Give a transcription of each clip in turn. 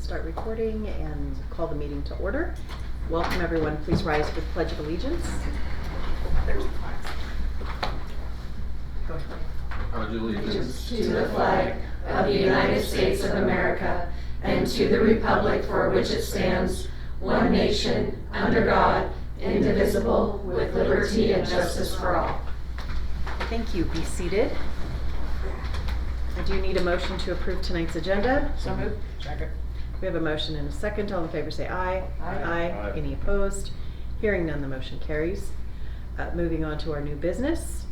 start recording and call the meeting to order. Welcome everyone. Please rise for the Pledge of Allegiance. There's the flags. Go ahead. Pledge allegiance to the flag of the United States of America and to the republic for which it stands, one nation, under God, indivisible, with liberty and justice for all. Thank you. Be seated. I do need a motion to approve tonight's agenda. So moved. Second. We have a motion and a second. All in favor say aye. Aye. Any opposed? Hearing none, the motion carries. Moving on to our new business.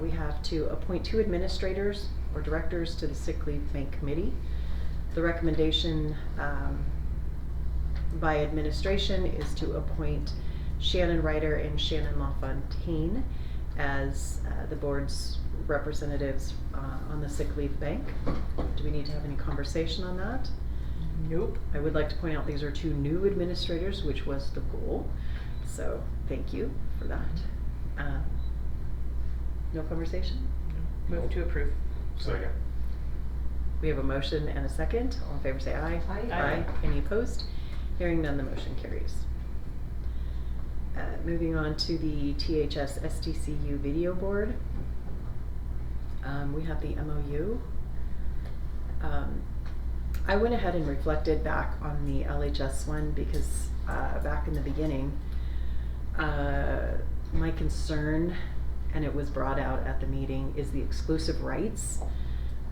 We have to appoint 2 administrators or directors to the Sick Leave Bank Committee. The recommendation by administration is to appoint Shannon Ryder and Shannon LaFontaine as the board's representatives on the Sick Leave Bank. Do we need to have any conversation on that? Nope. I would like to point out these are 2 new administrators, which was the goal. So thank you for that. No conversation? Move to approve. Second. We have a motion and a second. All in favor say aye. Aye. Any opposed? Hearing none, the motion carries. Moving on to the THS STCU video board. We have the MOU. I went ahead and reflected back on the LHS one because back in the beginning, my concern, and it was brought out at the meeting, is the exclusive rights.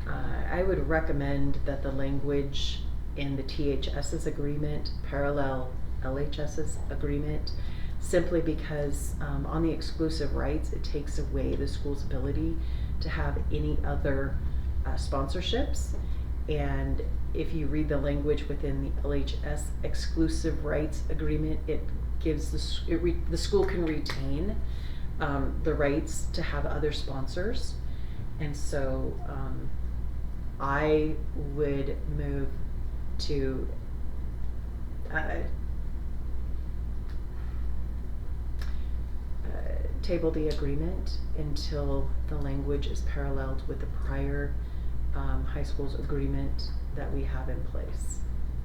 I would recommend that the language in the THS's agreement parallel LHS's agreement, simply because on the exclusive rights, it takes away the school's ability to have any other sponsorships. And if you read the language within the LHS exclusive rights agreement, it gives the school can retain the rights to have other sponsors. And so I would move to table the agreement until the language is paralleled with the prior high school's agreement that we have in place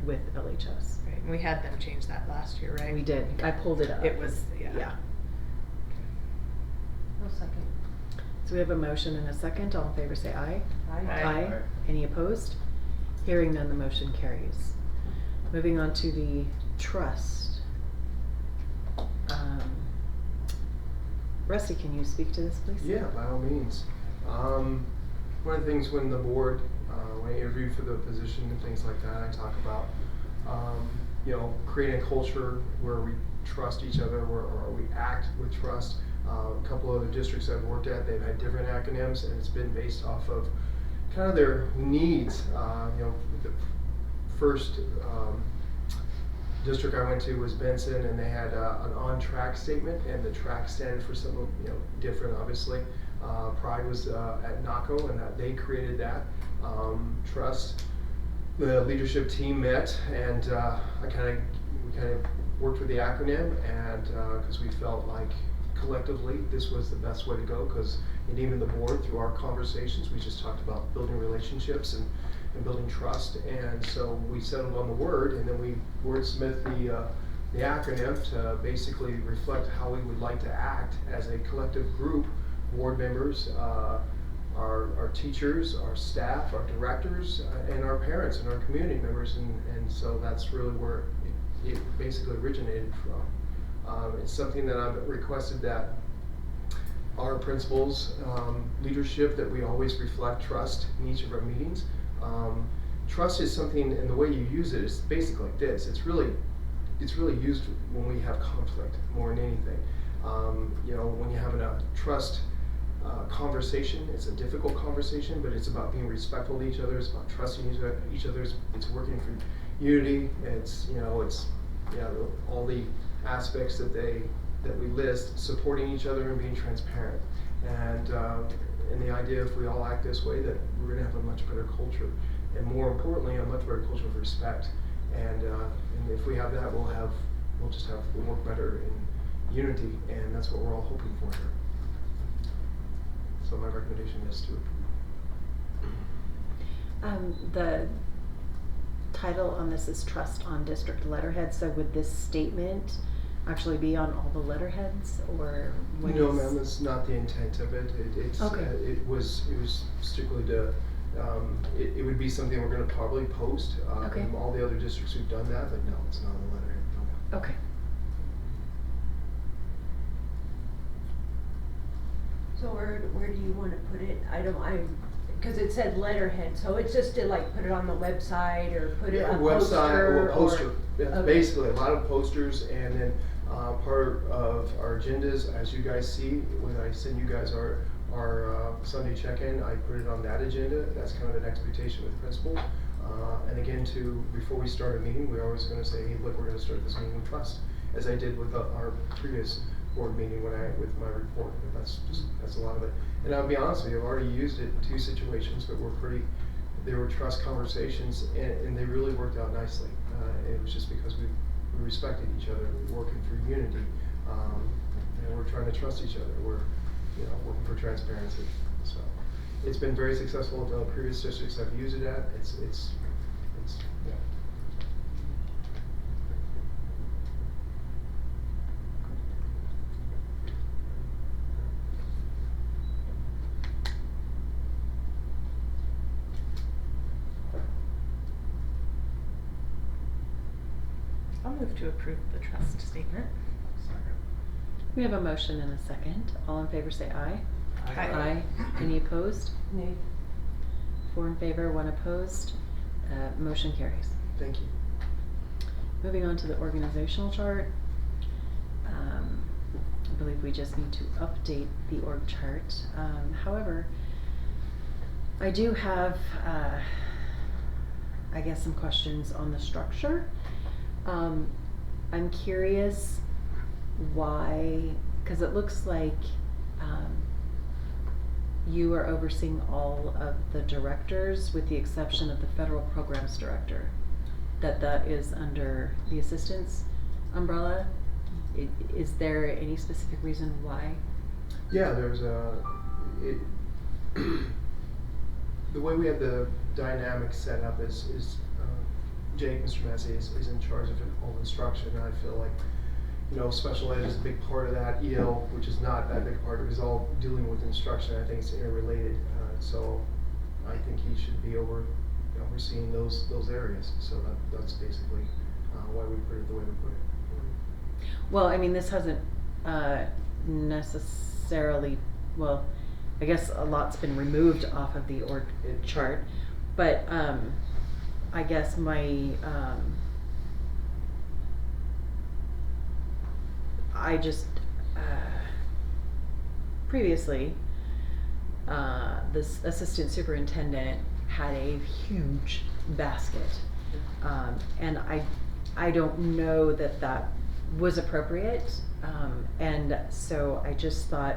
with LHS. Right. We had them change that last year, right? We did. I pulled it up. It was, yeah. No second. So we have a motion and a second. All in favor say aye. Aye. Any opposed? Hearing none, the motion carries. Moving on to the trust. Rusty, can you speak to this, please? Yeah, by all means. One of the things when the board, when I interviewed for the position and things like that, I talk about, creating a culture where we trust each other, or we act with trust. A couple of the districts I've worked at, they've had different acronyms, and it's been based off of kind of their needs. The first district I went to was Benson, and they had an on-track statement, and the track stands for something different, obviously. Pride was at NACO, and that they created that. Trust. The leadership team met, and we kind of worked with the acronym, and because we felt like collectively this was the best way to go, and even the board, through our conversations, we just talked about building relationships and building trust, and so we settled on the word, and then we wordsmithed the acronym to basically reflect how we would like to act as a collective group, board members, our teachers, our staff, our directors, and our parents and our community members, and so that's really where it basically originated from. It's something that I've requested that our principals, leadership, that we always reflect trust in each of our meetings. Trust is something, and the way you use it is basically like this. It's really used when we have conflict more than anything. When you're having a trust conversation, it's a difficult conversation, but it's about being respectful to each other. It's about trusting each other. It's working for unity. It's all the aspects that we list, supporting each other and being transparent. And the idea, if we all act this way, that we're going to have a much better culture, and more importantly, a much better culture of respect. And if we have that, we'll work better in unity, and that's what we're all hoping for here. So my recommendation is to approve. The title on this is Trust on District Letterhead, so would this statement actually be on all the letterheads, or what No, is- ma'am, that's not the intent of it. Okay. It was strictly to, it would be something we're gonna probably post. Okay. In all the other districts who've done that, but no, it's not on the letterhead, no, ma'am. Okay. So where do you wanna put it? Cause it said letterhead, so it's just to like put it on the website or put it Yeah, on website or poster poster. It's Okay. basically a lot of posters, and then part of our agendas, as you guys see, when I send you guys our Sunday check-in, I put it on that agenda. That's kind of an expectation with principal. And again, before we start a meeting, we're always gonna say, hey, look, we're gonna start this meeting with trust, as I did with our previous board meeting with my report. But that's a lot of it. And I'll be honest with you, I've already used it in 2 situations, but they were trust conversations, and they really worked out nicely. It was just because we respected each other, we were working through unity, and we're trying to trust each other. We're, working for transparency. So it's been very successful at the previous districts I've used it at. It's yeah. I'll move to approve the trust statement. We have a motion and a second. All in favor say aye. Aye. Any opposed? Nay. 4 in favor, 1 opposed. Motion carries. Thank you. Moving on to the organizational chart. I believe we just need to update the org chart. However, I do have, I guess, some questions on the structure. I'm curious why, because it looks like you are overseeing all of the directors with the exception of the federal programs director, that is under the assistance umbrella. Is there any specific reason why? Yeah, there's the way we have the dynamic set up is Jake, Mr. Massey, is in charge of all instruction, and I feel like, special ed is a big part of that. EL, which is not that big part of it, is all dealing with instruction. I think it's interrelated, so I think he should be overseeing those areas. So that's basically why we put it the way we put it. Well, I mean, this hasn't necessarily, well, I guess a lot's been removed off of the org chart, but I guess my, I just, previously, this assistant superintendent had a huge basket. And I don't know that was appropriate. And so I just thought,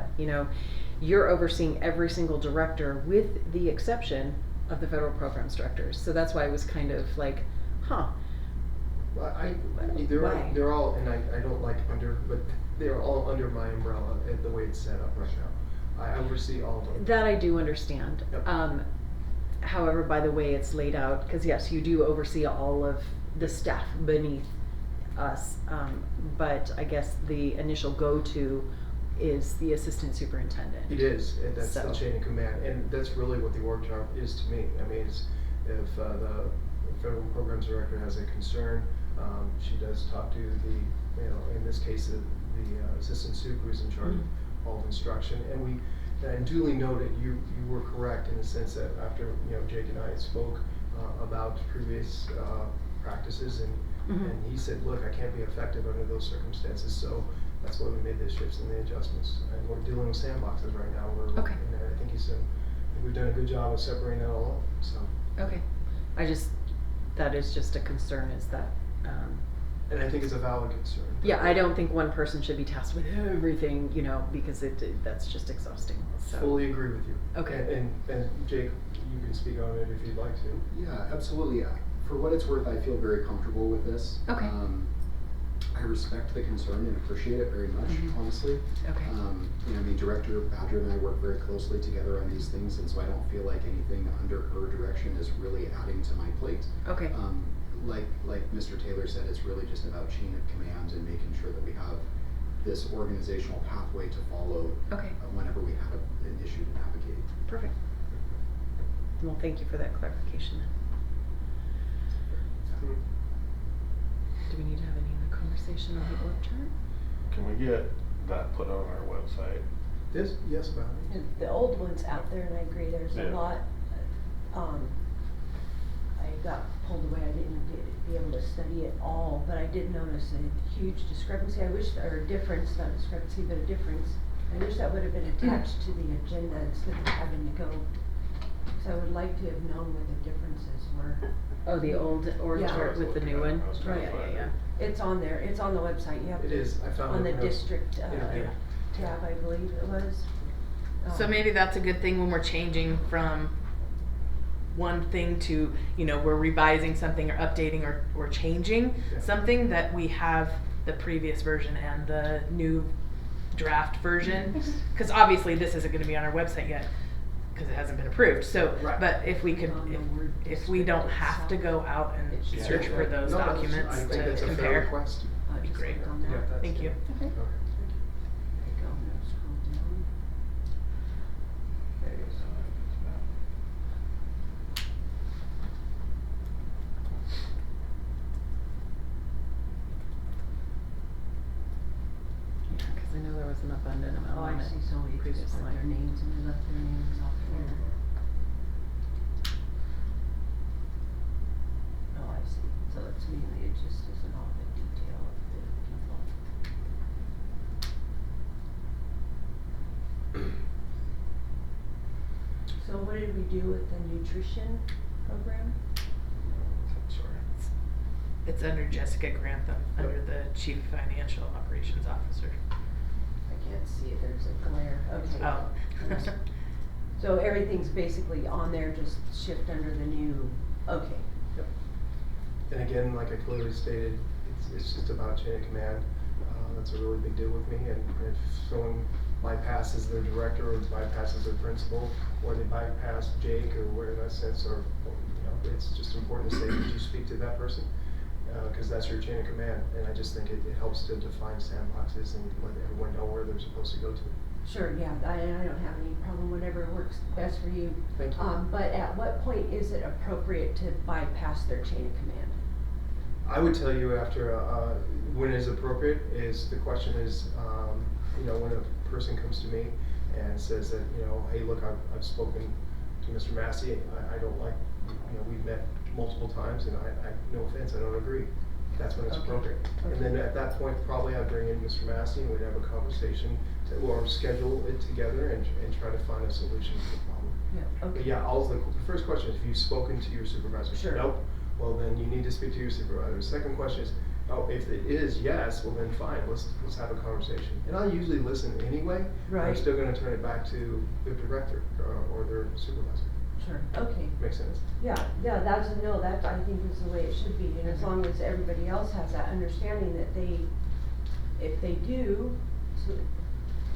you're overseeing every single director with the exception of the federal programs directors. So that's why I was kind of like, huh. Well, Why? they're all, and I don't like but they're all under my umbrella the way it's set up right now. I oversee all of them. That I do understand. Yep. However, by the way it's laid out, because yes, you do oversee all of the staff beneath us, but I guess the initial go-to is the assistant superintendent. It is, and that's the So. chain of command, and that's really what the org chart is to me. I mean, it's, if the federal programs director has a concern, she does talk to the, in this case, the assistant super who's in charge of all of instruction. And duly noted, you were correct in the sense that after Jake and I spoke about previous practices, and he said, look, I can't be effective under those circumstances, so that's why we made the shifts and the adjustments. And we're dealing with sandboxes right now. Okay. And I think we've done a good job of separating that all up. So. Okay. That is just a concern, is that, And I think it's a valid concern. yeah, I don't think one person should be tasked with everything, because that's just exhausting, so. Fully agree with you. Okay. And Jake, you can speak on it if you'd like to. Yeah, absolutely. For what it's worth, I feel very comfortable with this. Okay. I respect the concern and appreciate it very much, honestly. Okay. Director Badger and I work very closely together on these things, and so I don't feel like anything under her direction is really adding to my plate. Okay. like Mr. Taylor said, it's really just about chain of command and making sure that we have this organizational pathway to follow Okay. whenever we have an issue to navigate. Perfect. Well, thank you for that clarification then. Do we need to have any other conversation on the org chart? Can we get that put on our website? This, yes, Valerie? And the old one's out there, and I agree, there's a Yeah. lot, I got pulled away, I didn't be able to study it all, but I did notice a huge discrepancy, I wish, or a difference, not discrepancy, but a difference. I wish that would have been attached to the agenda instead of having to go, because I would like to have known what the differences were. Oh, the old org Yeah. chart with the new one? I was trying to Right. find Yeah. It's on there, it's on the website, you have It to. is, I found it On the when I was district, interviewing. tab, I believe it was. So maybe that's a good thing when we're changing from one thing to, you know, we're revising something or updating or changing Yeah. something, that we have the previous version and the new draft version. Cause obviously this isn't gonna be on our website yet, cause it hasn't been approved, so, Right. but if we could, On the word if we don't have to go out and It should Yeah. search for those No, that's- documents I think to that's a fair compare. request. That'd be great. Yeah, On that. that's Thank you. good. Okay. There you go, now scroll down. There you go. Yeah, cause I know there was an abundant amount Oh, on I it see, so we previous just put their line. names and we left their names off here. Oh, I see, so it's mainly, it just isn't all the detail of the people. So what did we do with the nutrition program? Sorry. It's under Jessica Grantham, under the Chief Financial Operations Officer. I can't see it, there's a glare, okay. Oh. So everything's basically on there, just shift under the new, okay. Yep. And again, like I clearly stated, it's just about chain of command. That's a really big deal with me, and if someone bypasses their director or bypasses their principal, or they bypass Jake or where in that sense, or, you know, it's just important to say, did you speak to that person? Cause that's your chain of command, and I just think it helps to define sandboxes and let everyone know where they're supposed to go to. Sure, yeah, I don't have any problem, whatever works best for you. Thank you. But at what point is it appropriate to bypass their chain of command? I would tell you after, when is appropriate is, the question is, you know, when a person comes to me and says that, you know, hey, look, I've spoken to Mr. Massey, I don't like, you know, we've met multiple times and I, no offense, I don't agree. That's when it's Okay. appropriate. And then at that point, probably I'd bring in Mr. Massey and we'd have a conversation or schedule it together and try to find a solution to the problem. Yeah, okay. But yeah, the first question is, have you spoken to your supervisor? Sure. Nope. Well, then you need to speak to your supervisor. Second question is, oh, if it is yes, well then fine, let's have a conversation. And I'll usually listen anyway. But I'm Right. still gonna turn it back to their director or their supervisor. Sure, okay. Makes sense? Yeah, that I think is the way it should be, and as long as everybody else has that understanding that if they do, so,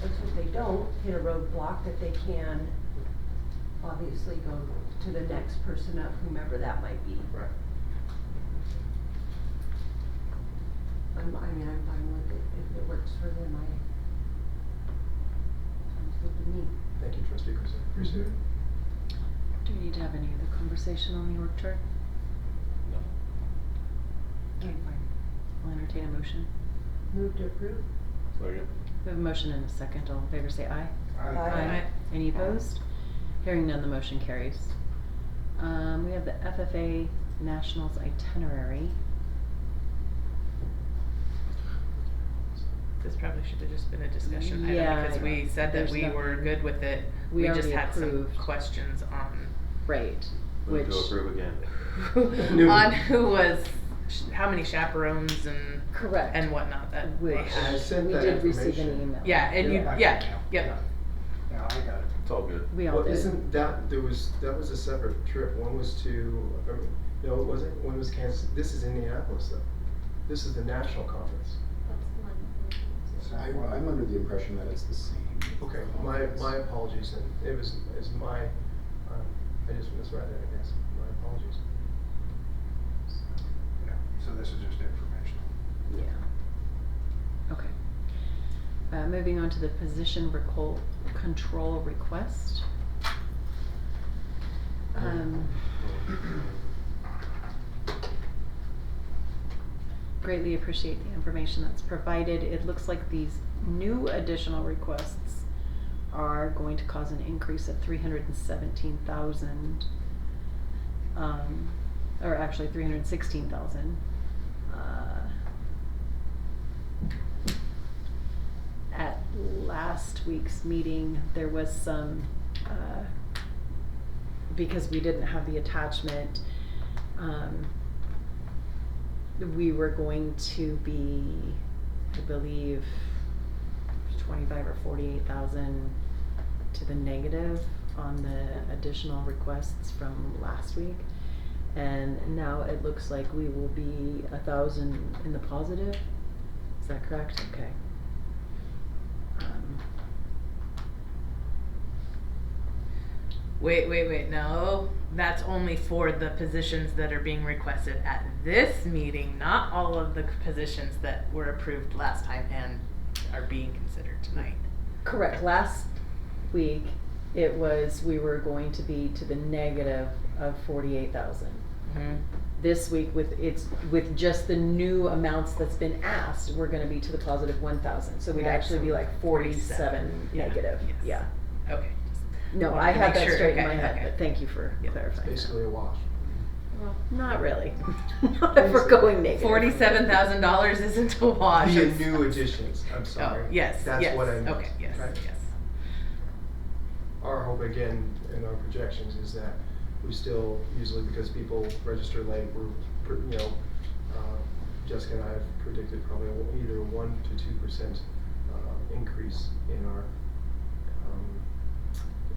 let's hope they don't hit a roadblock, that they can obviously go to the next person up, whomever that might be. Right. I'm fine with it, if it works for them, sounds good to me. Thank you, Trustee Grissom. Appreciate it. Do we need to have any other conversation on the org chart? No. I'm fine. I'll entertain a motion. Move to approve? Second. We have a motion and a second. All in favor say aye. Aye. Any opposed? Hearing none, the motion carries. We have the FFA Nationals itinerary. This probably should have just been a discussion Yeah, item, because we said that there's we were nothing. good with it. We We just already had some approved. questions on, Right. Move Which, to approve again. on who was, how many chaperones and, correct. and whatnot that they Which, had. I sent we that did receive an information. email. Yeah, and you, I yeah, got it now. yep. Yeah, I got it. It's all good. We all Well, did. isn't that, that was a separate trip. One was to, no, it wasn't. One was Kansas. This is Indianapolis though. This is the national conference. I'm under the impression that it's the same. Okay, my apologies, and it's my, I just misread it, I guess, my apologies. Moving on to the position control request. Greatly appreciate the information that's provided. It looks like these new additional requests are going to cause an increase of 317,000, or actually 316,000. At last week's meeting, there was some, because we didn't have the attachment, we were going to be, I believe, 25 or 48,000 to the negative on the additional requests from last week. And now it looks like we will be 1,000 in the positive. Is that correct? Okay. Wait, no, that's only for the positions that are being requested at this meeting, not all of the positions that were approved last time and are being considered tonight. Correct. Last week, it was, we were going to be to the negative of 48,000. Mm-hmm. This week, with just the new amounts that's been asked, we're gonna be to the positive 1,000. So we'd actually be like 47 Yeah. negative. Yes. Yeah. Okay. No, Wanted I to had make that sure. straight in Okay, my head, okay. but thank you for Yeah. clarifying. Basically a wash. Well, Not really. Not if we're going negative. $47,000 isn't a wash. The It's- new additions, I'm sorry. Oh, yes, That's yes. what I meant. Okay, yes, Right? yes. Our hope again in our projections is that we still, usually because people register late, Jessica and I have predicted probably either 1 to 2% increase in our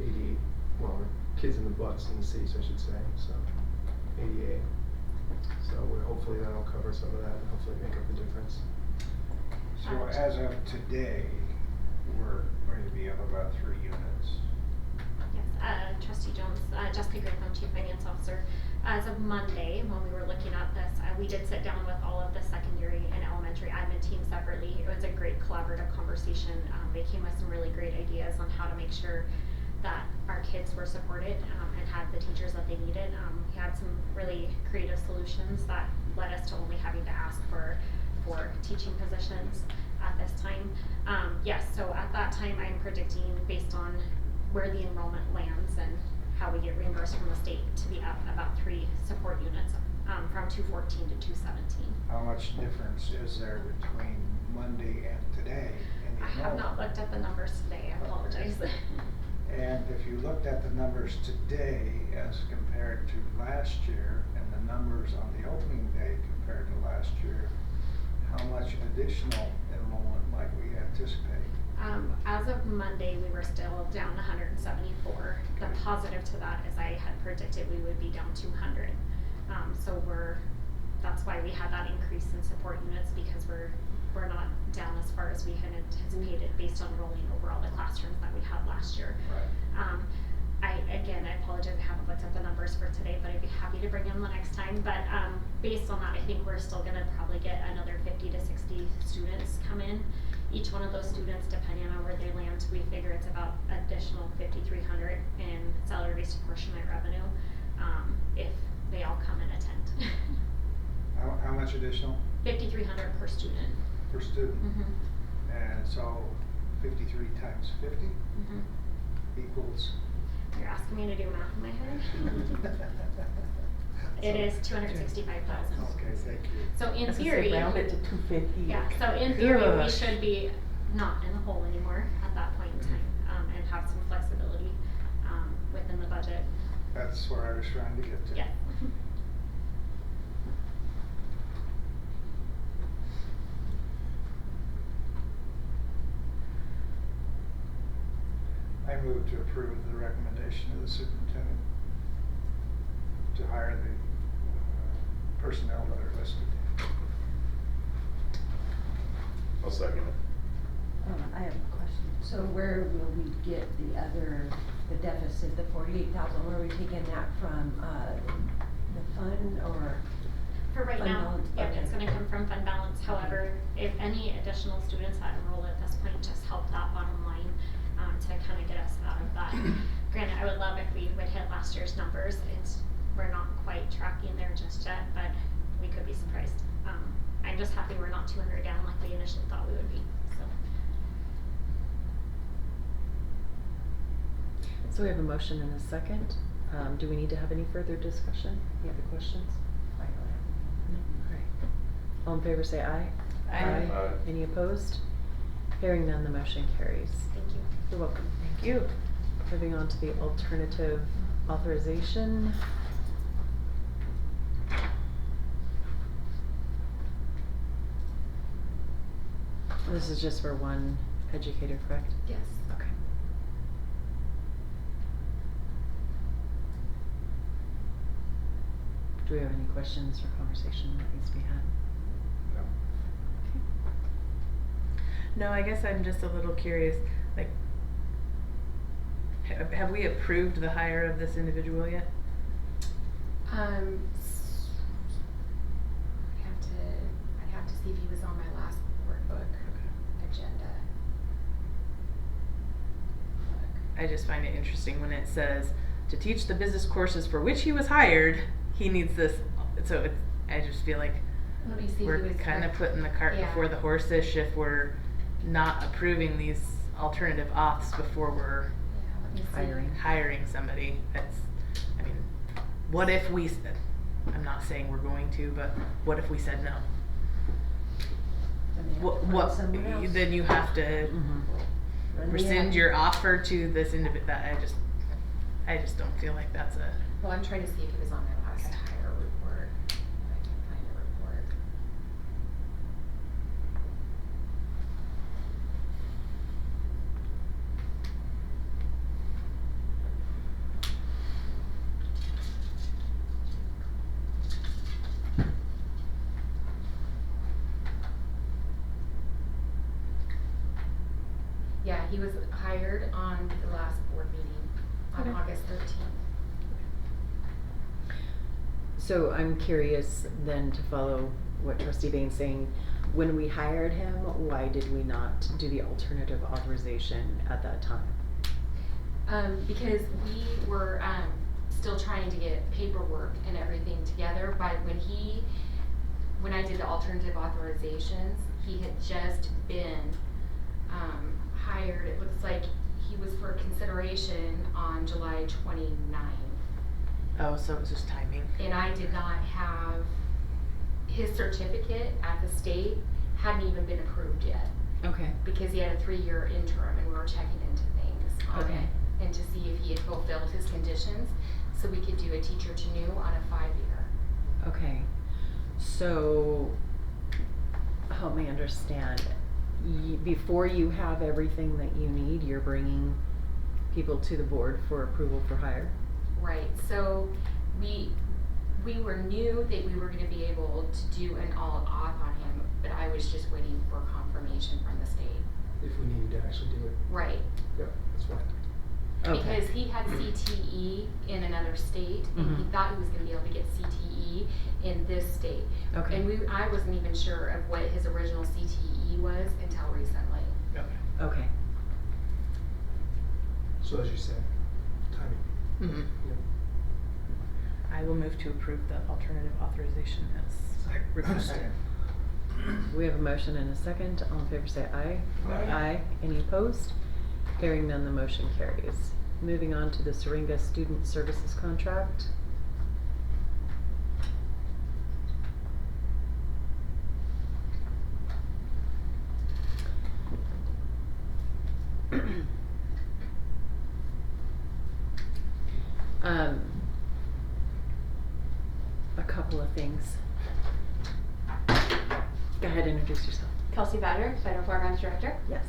ADA, well, kids in the bus in the seats, I should say, so ADA. So hopefully that'll cover some of that and hopefully make up the difference. So as of today, we're going to be up about 3 units. Yes, Trustee Jones, Jessica Griffin, Chief Finance Officer. As of Monday, when we were looking at this, we did sit down with all of the secondary and elementary admin teams separately. It was a great collaborative conversation. They came with some really great ideas on how to make sure that our kids were supported and had the teachers that they needed. We had some really creative solutions that led us to only having to ask for teaching positions at this time. Yes, so at that time I'm predicting, based on where the enrollment lands and how we get reimbursed from the state, to be up about 3 support units from 214 to 217. How much difference is there between Monday and today in the I have not enrollment? looked at the numbers today, I apologize. And if you looked at the numbers today as compared to last year and the numbers on the opening day compared to last year, how much additional enrollment might we anticipate? As of Monday, we were still down 174. The positive to that is I had predicted we would be down 200. So that's why we had that increase in support units, because we're not down as far as we had anticipated based on rolling over all the classrooms that we had last year. Right. I apologize, I haven't looked at the numbers for today, but I'd be happy to bring them the next time. But based on that, I think we're still gonna probably get another 50 to 60 students come in. Each one of those students, depending on where they land, we figure it's about additional 5,300 in salary-based apportionment revenue, if they all come and attend. How much additional 5,300 per student. per student? Mm-hmm. And so 53 times 50 equals? You're asking me to do math in my head? It is 265,000. Okay, thank you. So in theory, round it to 250. yeah, so in theory, we Gosh. should be not in the hole anymore at that point in time, and have some flexibility, within the budget. That's where I was trying to get to. Yeah. I move to approve the recommendation of the superintendent to hire the personnel that are listed. I'll second it. I have a question. So where will we get the deficit, the 48,000, where are we taking that from, the fund or? For right Fund now, balance, yeah, okay. it's gonna come from from fund balance. However, if any additional students that enroll at this point, just help that bottom line, to kind of get us out of that. Granted, I would love if we would hit last year's numbers. We're not quite tracking there just yet, but we could be surprised. I'm just happy we're not 200 down like we initially thought we would be, so. So we have a motion and a second. Do we need to have any further discussion? Any other questions? No? All right. All in favor say aye. Aye. Aye. Any opposed? Hearing none, the motion carries. Thank you. You're welcome. Thank you. Moving on to the alternative authorization. This is just for one educator, correct? Yes. Okay. Do we have any questions or conversation that needs to be had? No. No, I guess I'm just a little curious, like, have we approved the hire of this individual yet? I'd have to see if he was on my last workbook agenda. I just find it interesting when it says, to teach the business courses for which he was hired, he needs this, so I just feel like Let me see if he we're was kind of hired. putting the cart Yeah. before the horse-ish if we're not approving these alternative auths before we're Yeah, let me see. hiring somebody. That's, I mean, what if we said, I'm not saying we're going to, but what if we said no? Then they have to What, find someone else. then you have to Mm-hmm. Then we rescind have- your offer to this individual. I just don't feel like that's a. Well, I'm trying to see if he was on my last Okay. hire report. If I can find a report. Yeah, he was hired on the last board meeting on Okay. August 13th. So I'm curious then to follow what Trustee Bain's saying. When we hired him, why did we not do the alternative authorization at that time? Because we were, still trying to get paperwork and everything together, but when I did the alternative authorizations, he had just been, hired, it looks like he was for consideration on July 29th. Oh, so it was just timing. And I did not have, his certificate at the state hadn't even been approved yet, Okay. because he had a 3-year interim and we were checking into things on Okay. it. And to see if he had fulfilled his conditions, so we could do a teacher to new on a 5-year. Okay. So help me understand. Before you have everything that you need, you're bringing people to the board for approval for hire? Right, so we were new that we were gonna be able to do an all auth on him, but I was just waiting for confirmation from the state. If we needed to actually do it, Right, yeah, that's fine. Okay. because he had CTE in another state, and he Mhm. thought he was gonna be able to get CTE in this state. Okay. And I wasn't even sure of what his original CTE was until recently. Okay. So as you said, timing, Mm-hmm. yeah. I will move to approve the alternative authorization as requested. We have a motion and a second. All in favor say aye. Aye. Any opposed? Hearing none, the motion carries. Moving on to the Syringa Student Services Contract. A couple of things. Go ahead, introduce yourself. Kelsey Bader, Federal Programs Director. Yes.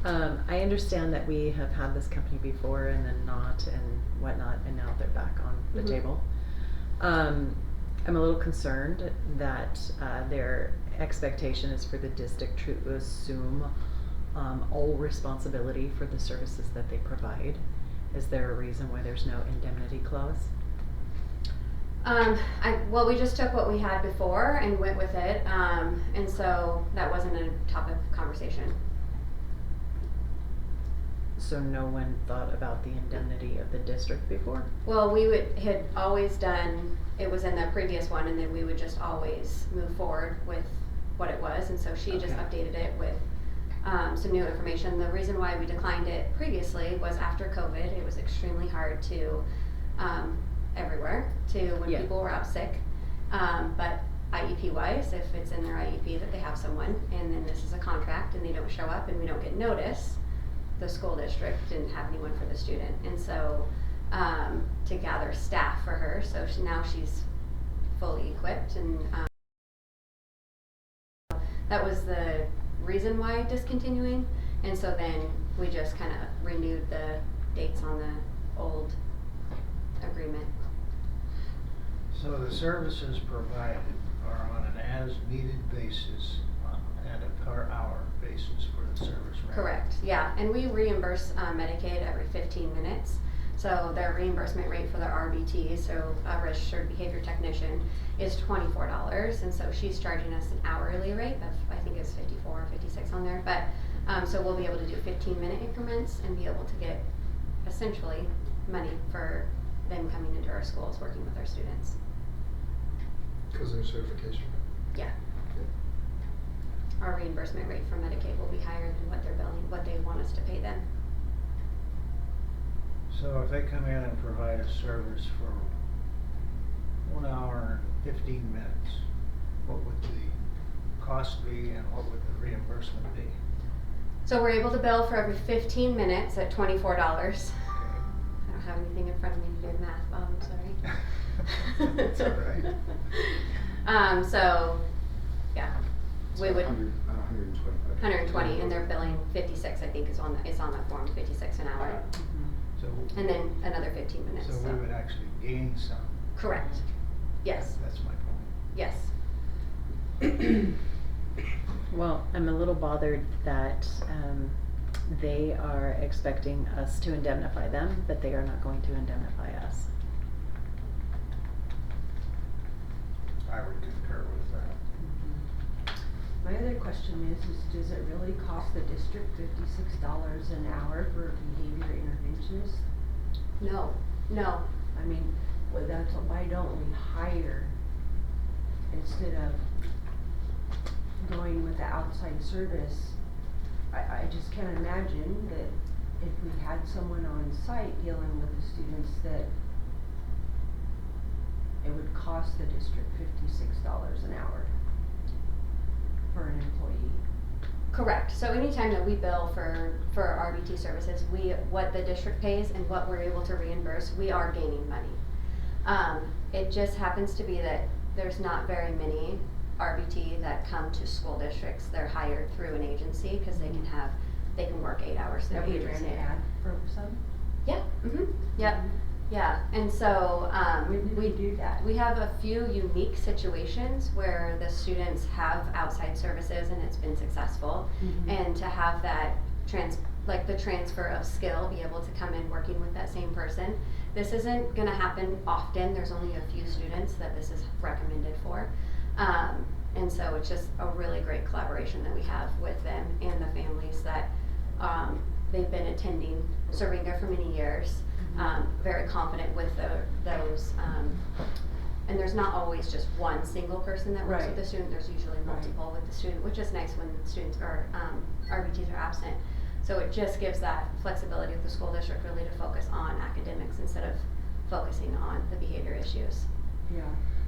I understand that we have had this company before and then not and whatnot, and now they're back on the Mhm. table. I'm a little concerned that their expectation is for the district to assume all responsibility for the services that they provide. Is there a reason why there's no indemnity clause? Well, we just took what we had before and went with it, and so that wasn't a topic of conversation. So no one thought about the indemnity of the district before? Well, had always done, it was in the previous one, and then we would just always move forward with what it was, and so she just Okay. updated it with some new information. The reason why we declined it previously was after COVID. It was extremely hard to, everywhere, to when Yeah. people were out sick. But IEP wise, if it's in their IEP that they have someone, and then this is a contract and they don't show up and we don't get notice, the school district didn't have anyone for the student. And so, to gather staff for her, so now she's fully equipped, and that was the reason why discontinuing. And so then we just kind of renewed the dates on the old agreement. So the services provided are on an as-needed basis and a per-hour basis for the service, right? Correct, yeah, and we reimburse Medicaid every 15 minutes. So their reimbursement rate for their RBT, so a registered behavior technician, is $24, and so she's charging us an hourly rate of, I think it's 54 or 56 on there, but, so we'll be able to do 15-minute increments and be able to get essentially money for them coming into our schools, working with our students. Because of their certification. Yeah. Our reimbursement rate for Medicaid will be higher than what they're billing, what they want us to pay them. So if they come in and provide a service for 1 hour and 15 minutes, what would the cost be and what would the reimbursement be? So we're able to bill for every 15 minutes at $24. Okay. I don't have anything in front of me to do math, Bob, I'm sorry. That's all right. So, yeah, we would, 125. 120, and they're billing 56, I think is on that form, 56 an hour. So, And then another 15 minutes, so we would actually gain some. Correct. Yes, That's my point. yes. Well, I'm a little bothered that they are expecting us to indemnify them, but they are not going to indemnify us. I would concur with that. My other question is does it really cost the district $56 an hour for a behavior interventionist? No, no. I mean, well, why don't we hire instead of going with the outside service? I just can't imagine that if we had someone on site dealing with the students that it would cost the district $56 an hour for an employee. Correct. So anytime that we bill for RBT services, what the district pays and what we're able to reimburse, we are gaining money. It just happens to be that there's not very many RBT that come to school districts. They're hired through an agency because they can work 8 hours through Have we agency. ran an ad for some? Yeah. Yep. Yeah. And so When did we do that? we have a few unique situations where the students have outside services and it's been successful. Mhm. And to have that the transfer of skill, be able to come in working with that same person. This isn't gonna happen often. There's only a few students that this is recommended for. And so it's just a really great collaboration that we have with them and the families that they've been attending, serving there for many years. Very confident with those. And there's not always just one single person that works Right. with the student. There's usually multiple with the student, which is nice when students are RBTs are absent. So it just gives that flexibility of the school district really to focus on academics instead of focusing on the behavior issues. Yeah,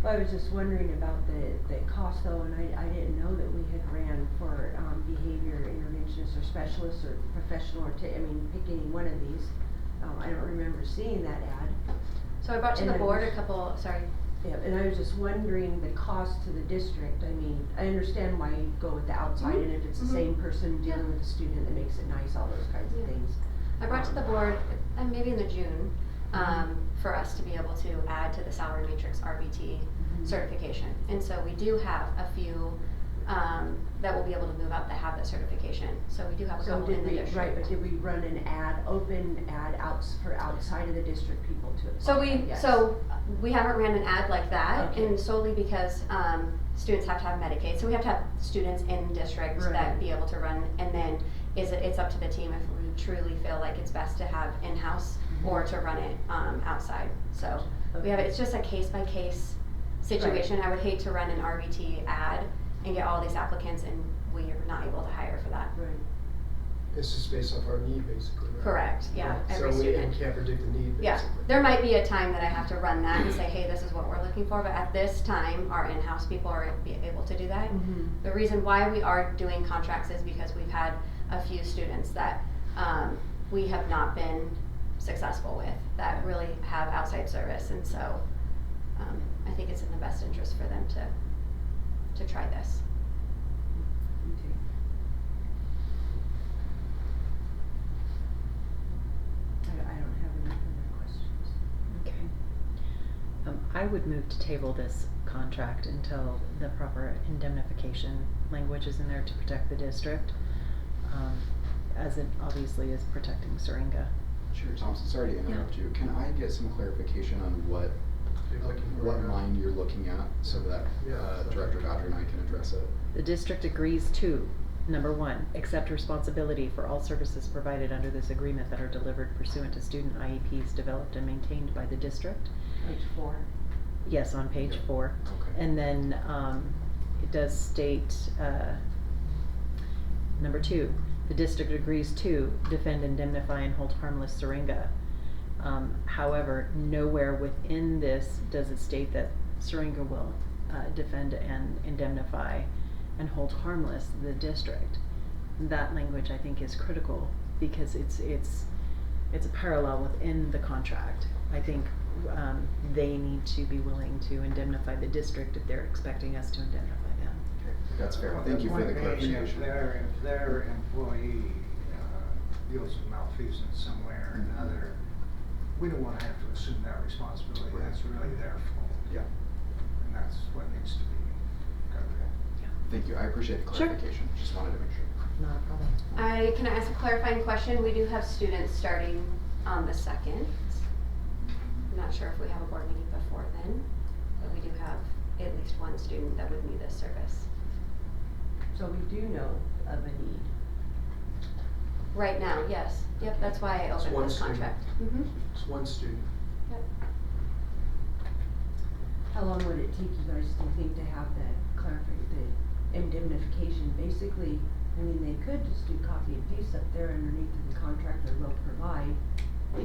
well, I was just wondering about the cost though, and I didn't know that we had ran for behavior interventionists or specialists or professional or pick any one of these. I don't remember seeing that ad. So I brought to And the I board was- a couple, sorry. Yeah, and I was just wondering the cost to the district. I mean, I understand why you go with the outside, and if it's the Mhm. same person dealing Yeah. with the student, that makes it nice, all those kinds of Yeah. things. I brought to the board, maybe in the June, for us to be able to add to the salary matrix RBT Mhm. certification. And so we do have a few that will be able to move up that have that certification. So we do have a So couple in did the we, district. right, but did we run an open ad for outside of the district people to apply? So we haven't ran an ad like that, Okay. and solely because students have to have Medicaid. So we have to have students in district that Right. be able to run, and then it's up to the team if we truly feel like it's best to have in-house or to run it outside. So we have, it's just a case-by-case situation. I would hate to run an RBT ad and get all these applicants and we are not able to hire for that. Right. It's just based off our need, basically, right? Correct, yeah, Right. every So we student. can't predict the need, Yeah, basically. there might be a time that I have to run that and say, hey, this is what we're looking for, but at this time, our in-house people are able to do that. Mm-hmm. The reason why we are doing contracts is because we've had a few students that we have not been successful with that really have outside service, and so I think it's in the best interest for them to try this. Okay. I don't have any further questions. Okay. I would move to table this contract until the proper indemnification language is in there to protect the district, as it obviously is protecting Syringa. Chair Thompson, sorry to interrupt you. Can I get some clarification on what line you're looking at so that Director Godry and I can address it? The district agrees to, number one, accept responsibility for all services provided under this agreement that are delivered pursuant to student IEPs developed and maintained by the district. Page 4. Yes, on page 4. Okay. And then it does state, number 2, the district agrees to defend, indemnify, and hold harmless Syringa. However, nowhere within this does it state that Syringa will defend and indemnify and hold harmless the district. That language I think is critical because it's a parallel within the contract. I think they need to be willing to indemnify the district if they're expecting us to indemnify them. That's fair. Well, Thank you for the point being, clarification. If their employee deals with malfeasance somewhere or another, we don't wanna have to assume that responsibility. Right. That's really their fault. Yeah. And that's what needs to be covered. Thank you. I appreciate the Sure. clarification. Just wanted to make sure. Not a problem. Can I ask a clarifying question? We do have students starting on the 2nd. I'm not sure if we have a board meeting before then, but we do have at least one student that would need this service. So we do know of a need. Right now, yes. Yep, that's why I It's opened one this student. contract. Mm-hmm. It's one student. Yep. How long would it take you guys to think to have the indemnification? Basically, I mean, they could just do copy and paste up there underneath the contract that will provide.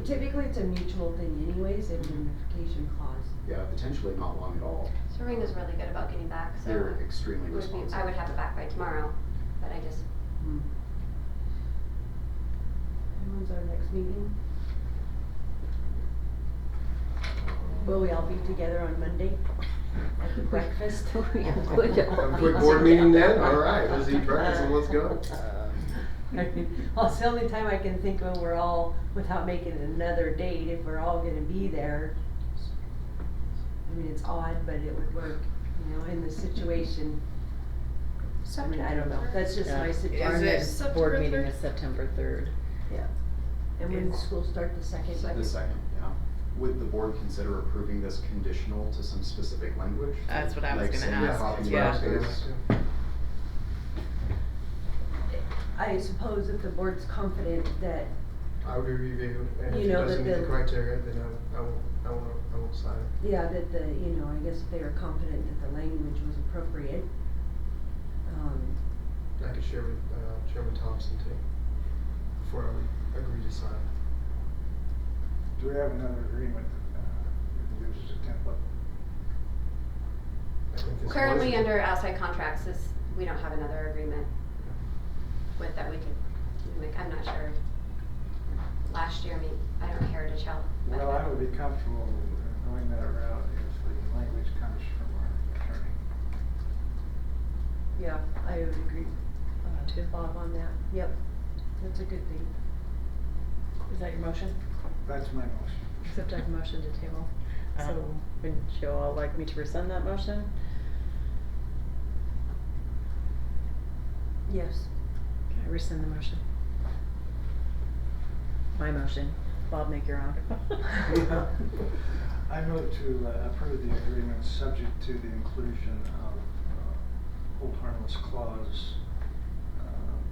Typically, it's a mutual thing anyways, indemnification clause. Yeah, potentially not long at all. Syringa's really good about getting back, so They're extremely it would be, responsive. I would have it back by tomorrow, but I just, And when's our next meeting? Will we all be together on Monday at the breakfast? Have a quick board meeting then? All right, let's eat breakfast and let's go. Well, it's the only time I can think when we're all, without making another date, if we're all gonna be there. I mean, it's odd, but it would work, you know, in the situation. I mean, I don't know, that's just my Our suggestion. Is it next board September meeting 3rd? is September 3rd. Yeah. And when does school start, the second? The second, yeah. Would the board consider approving this conditional to some specific language? That's what I was Like gonna send a ask. copy Yeah. back to- I suppose if the board's confident that, I would review, and if You it know, doesn't that meet the the- criteria, then I won't sign it. yeah, that the, you know, I guess if they are confident that the language was appropriate. I could share with Chairman Thompson too, before I would agree to sign. Do we have another agreement that we can use as a template? I think this currently was- under outside contracts we don't have another agreement with that we could make, I'm not sure. Last year, I don't know, Heritage Health. Well, I would be comfortable going that route if the language comes from our attorney. Yeah, I would agree, Too. Bob, on that. Yep, that's a good thing. Is that your motion? That's my motion. Except I have a motion to table. So, would you all like me to rescind that motion? Yes. Can I rescind the motion? My motion. Bob, make your own. I move to approve the agreement subject to the inclusion of hold harmless clause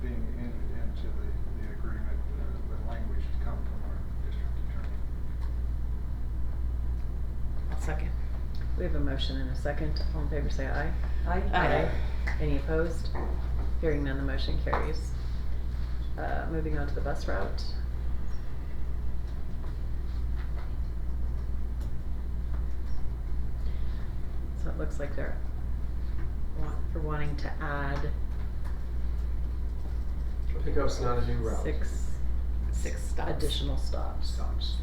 being entered into the agreement with language to come from our district attorney. I'll second. We have a motion and a second. All in favor say aye. Aye. Aye. Any opposed? Hearing none, the motion carries. Moving on to the bus route. So it looks like they're wanting to add Pickup's not a new route. Six stops. additional stops. Stops.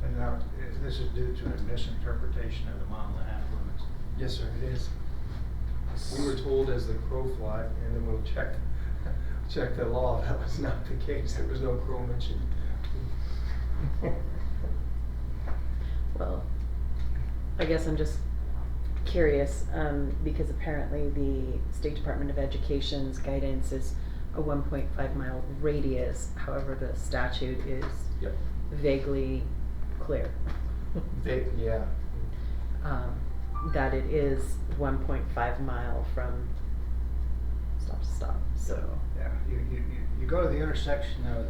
And now, this is due to a misinterpretation of the mile-and-a-half limits. Yes, sir, it is. We were told as the crow flied, and then we'll check the law, that was not the case, there was no crow mentioned. Well, I guess I'm just curious, because apparently the State Department of Education's guidance is a 1.5 mile radius, however, the statute is Yep. vaguely clear. Yeah. That it is 1.5 mile from stop to stop, so. Yeah, you go to the intersection of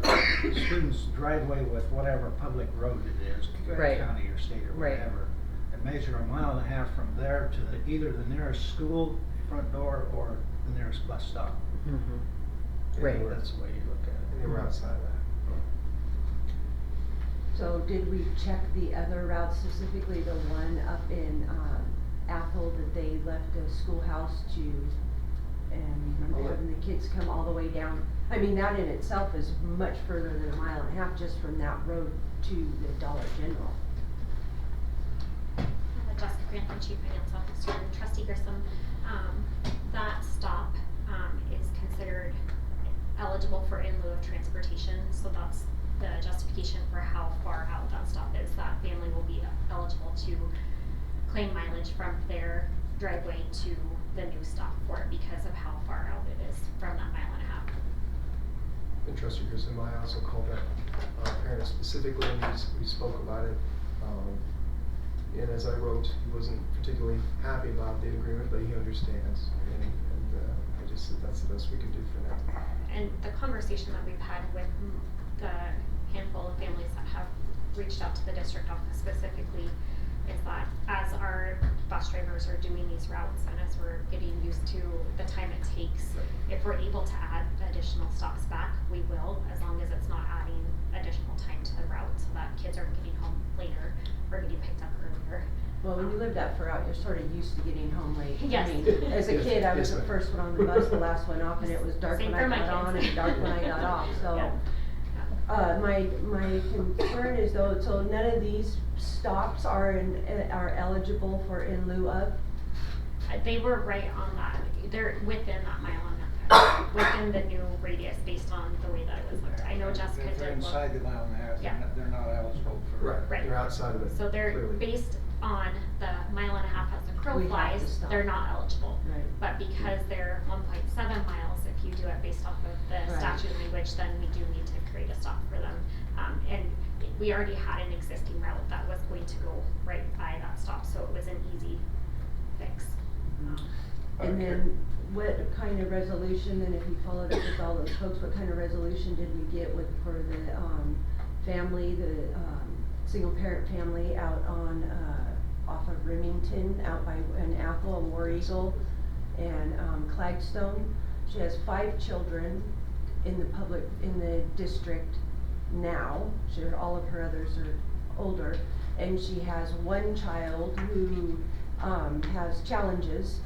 the student's driveway with whatever public road it is, Right. county or state or Right. whatever, and measure a mile and a half from there to either the nearest school front door or the nearest bus stop. Mhm. Right. That's the way you look at it. And they were outside of that. So did we check the other route, specifically the one up in, Athol, that they left the schoolhouse to, and remember having the kids come all the way down? I mean, that in itself is much further than a mile and a half just from that road to the Dollar General. Jessica Grantham, Chief Finance Officer, Trustee Grissom, that stop, is considered eligible for in lieu of transportation, so that's the justification for how far out that stop is. That family will be eligible to claim mileage from their driveway to the new stop for it because of how far out it is from that mile and a half. And Trustee Grissom, I also called that parent specifically, and we spoke about it. And as I wrote, he wasn't particularly happy about the agreement, but he understands. And I just said that's the best we can do for now. And the conversation that we've had with the handful of families that have reached out to the district office specifically is that as our bus drivers are doing these routes and as we're getting used to the time it takes, if we're able to add additional stops back, we will, as long as it's not adding additional time to the route so that kids aren't getting home later or getting picked up earlier. Well, when you live that far out, you're sort of used to getting home late. Yes. I mean, as a Yes, kid, I was yes, the ma'am. first one on the bus, the last one off, and it was dark Same when for I my got on kids. and dark when I got off, so. Yeah. My concern is though, so none of these stops are eligible for in lieu of? They were right on that, they're within that mile and a half, within the new radius based on the way that it was there. I know Jessica If they're did look. inside the mile and a half, Yeah. they're not eligible for. Right, Right. they're outside of it. So they're clearly. based on the mile and a half as the crow We have to flies, stop. they're not eligible. Right. But because they're 1.7 miles, if you do it based off of the Right. statute language, then we do need to create a stop for them. And we already had an existing route that was going to go right by that stop, so it was an easy fix. And then what kind of resolution, then if you followed up with all those folks, what kind of resolution did we get with, for the, family, the, single parent family out on, off of Remington, out by, in Athol and War Eagle and, Clagstone? She has 5 children in the district now. All of her others are older, and she has one child who, has challenges.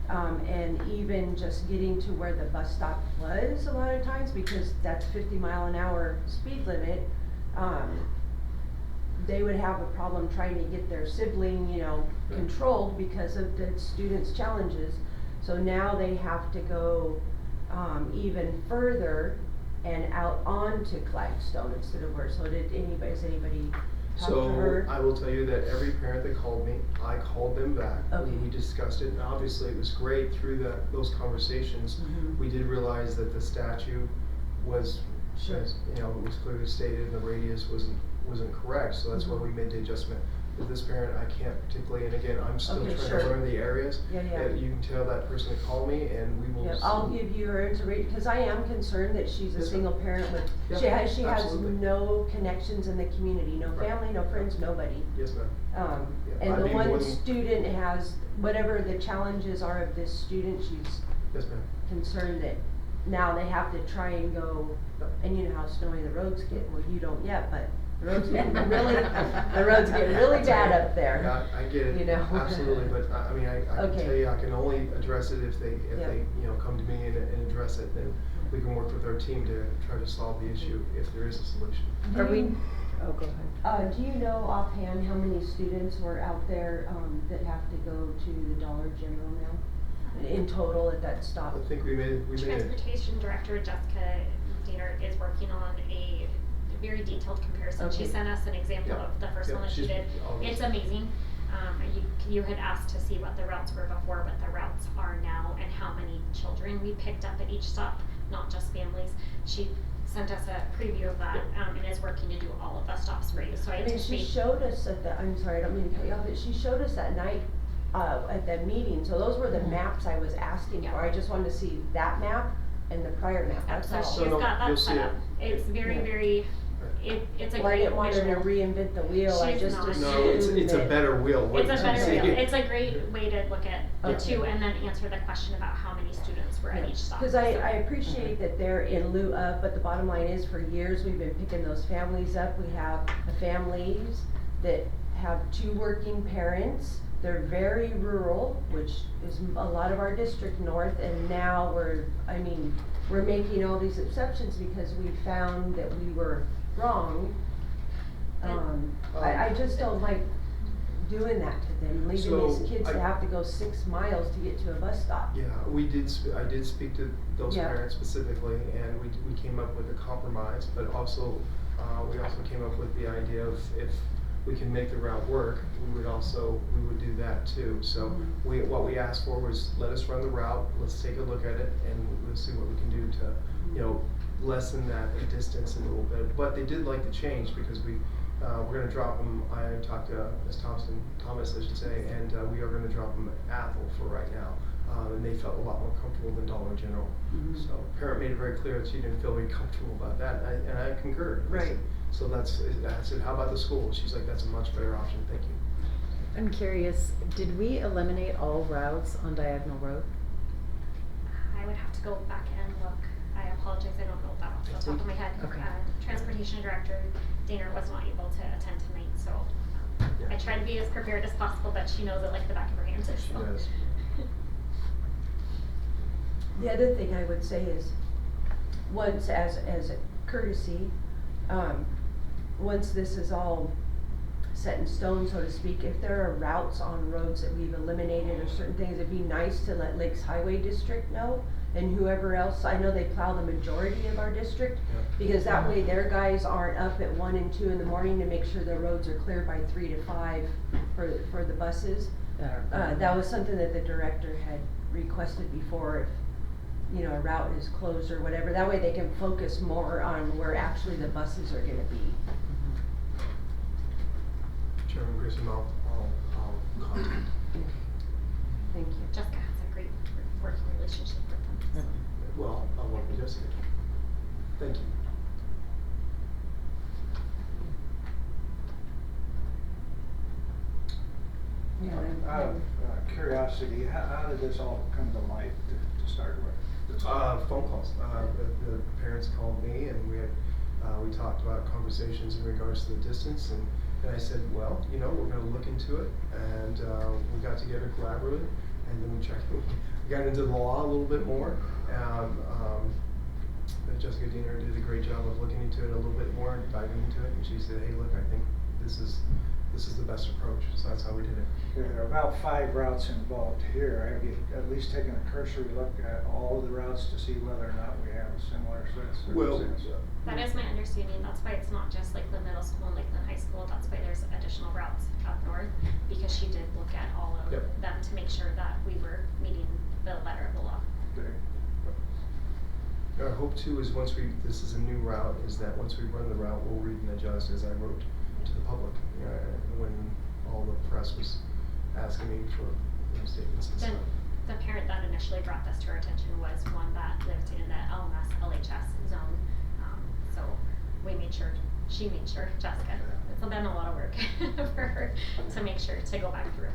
And even just getting to where the bus stop was a lot of times, because that's 50 mile an hour speed limit, they would have a problem trying to get their sibling, controlled because of the student's challenges. So now they have to go, even further and out onto Clagstone instead of where, so is anybody talk to her? So I will tell you that every parent that called me, I called them back. Okay. We discussed it, and obviously it was great through those conversations. Mhm. We did realize that the statute was, Sure. as, you know, it was clearly stated, and the radius wasn't correct, so that's why Mhm. we made the adjustment. With this parent, I can't particularly, and again, I'm still Okay, trying sure. to learn the areas. Yeah, yeah. You can tell that person to call me, and we will. Yep, I'll give you her information, cause I am concerned that she's a Yes, single ma'am. parent with, Yeah, she has absolutely. no connections in the community, no Right. family, no friends, nobody. Yes, ma'am. Yeah, And I'd the be more one than- student has, whatever the challenges are of this student, she's Yes, ma'am. concerned that now they have to try and go, Yep. and you know how snowy the roads get, well, you don't yet, but the roads get really, the roads get really bad up there. Yeah, I get it. You know? Absolutely, but I mean, I can Okay. tell you, I can only address it if they, Yeah. you know, come to me and address it, then we can work with our team to try to solve the issue if there is a solution. Are we, oh, go ahead. Do you know offhand how many students were out there, that have to go to the Dollar General now? In total at that stop? I think we made it. Transportation Director Jessica Diener is working on a very detailed comparison. She Okay. sent us an example Yep. of the first Yep, one that she she's did. always- It's amazing. You had asked to see what the routes were before, what the routes are now, and how many children we picked up at each stop, not just families. She sent us a preview of that, and is working to do all of the stops for you, so I I mean, she anticipate. showed us at the, I'm sorry, I don't mean to cut you off, but she showed us that night, at that meeting, so those were the maps I was asking for. I just wanted to see that map and the prior map, that's So all. she's no, got you'll that see set up. it. It's very, Yeah. very, it's a Well, I great didn't want her to visual. reinvent the wheel, I She's just not. assumed No, it's a that- better wheel. Wait It's a till you better see deal. it. It's a great way to look at the Okay. two and then answer the question about how many students were at each stop. Cause I appreciate that they're in lieu of, but the bottom line is, for years, we've been picking those families up. We have the families that have two working parents. They're very rural, which is a lot of our district north, and now we're making all these exceptions because we found that we were wrong. I just don't like doing that to them, leaving So, these kids to have to go 6 miles to get to a bus stop. Yeah, I did speak to those Yeah. parents specifically, and we came up with a compromise, but also, we also came up with the idea of if we can make the route work, we would do that too. So Mhm. what we asked for was, let us run the route, let's take a look at it, and let's see what we can do to, you know, lessen that distance a little bit. But they did like the change because we're gonna drop them, I talked to Ms. Thomas, I should say, and we are gonna drop them at Athol for right now. And they felt a lot more comfortable than Dollar General. Mhm. So parent made it very clear that she didn't feel very comfortable about that, and I concurred. I Right. said, so I said, how about the school? She's like, that's a much better option, thank you. I'm curious, did we eliminate all routes on Diagonal Road? I would have to go back and look. I apologize, I don't know that off the top of my head. Okay. Transportation Director Diener was not able to attend tonight, so Yeah. I try to be as prepared as possible, but she knows it like the back of her hand. She so. does. The other thing I would say is, once, as a courtesy, once this is all set in stone, so to speak, if there are routes on roads that we've eliminated or certain things, it'd be nice to let Lakes Highway District know, and whoever else, I know they plow the majority of our district, Yeah. because that way their guys aren't up at 1 and 2 in the morning to make sure the roads are clear by 3 to 5 for the buses. That was something that the director had requested before, if, you know, a route is closed or whatever, that way they can focus more on where actually the buses are gonna be. Chairman Grissom, I'll contact. Thank you. Jessica has a great working relationship with them. so. Well, I'll work with Jessica. Thank you. Yeah, Out of curiosity, how did this all come to light to start with? Phone calls. The parents called me and we talked about conversations in regards to the distance and I said, well, you know, we're gonna look into it and we got together collaboratively and then we got into the law a little bit more. Jessica Diener did a great job of looking into it a little bit more and diving into it and she said, hey, look, I think this is this is the best approach, so that's how we did it. Okay, there are about 5 routes involved here. Have you at least taken a cursory look at all the routes to see whether or not we have a similar set of Well, circumstances? That is my understanding, that's why it's not just Lakeland Middle School and Lakeland High School, that's why there's additional routes up north, because she did look at all of Yep. them to make sure that we were meeting the letter of the law. Okay. Our hope too is this is a new route, is that once we run the route, we'll read and adjust, as I wrote to the public, when all the press was asking me for statements and The, stuff. the parent that initially brought this to our attention was one that lived in the LMS LHS zone, so she made sure, Jessica, it's been a lot of work for her to make sure to go back through.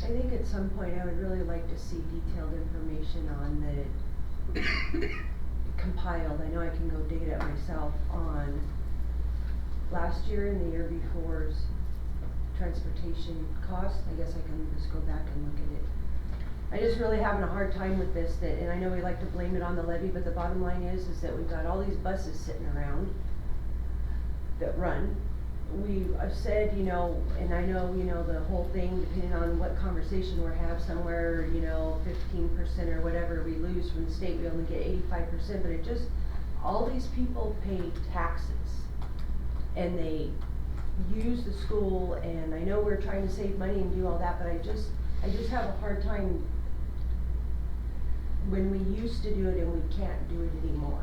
I think at some point I would really like to see detailed information on the compiled, I know I can go dig it up myself, on last year and the year before's transportation costs. I guess I can just go back and look at it. I just really having a hard time with this, and I know we like to blame it on the levy, but the bottom line is that we've got all these buses sitting around that run. I've said, and I know, the whole thing, depending on what conversation we're somewhere, 15% or whatever we lose from the state, we only get 85%, but all these people pay taxes, and they use the school, and I know we're trying to save money and do all that, but I just have a hard time when we used to do it and we can't do it anymore.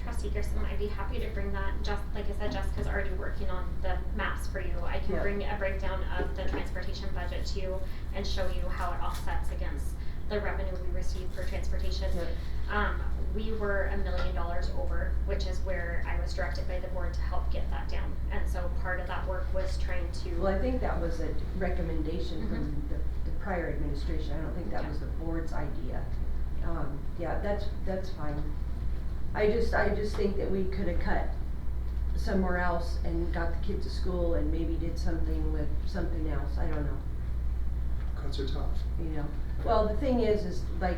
Trustee Gerson, I'd be happy to bring that, just like I said, Jessica's already working on the maps for you. I can bring a breakdown of the transportation budget to you and show you how it offsets against the revenue we receive for transportation. We were $1 million over, which is where I was directed by the board to help get that down. And so part of that work was trying to. Well, I think that was a recommendation from the prior administration. I don't think that was the board's idea. That's fine. I just think that we could have cut somewhere else and got the kids to school and maybe did something with something else. I don't know. Cuts are tough. Well, the thing is like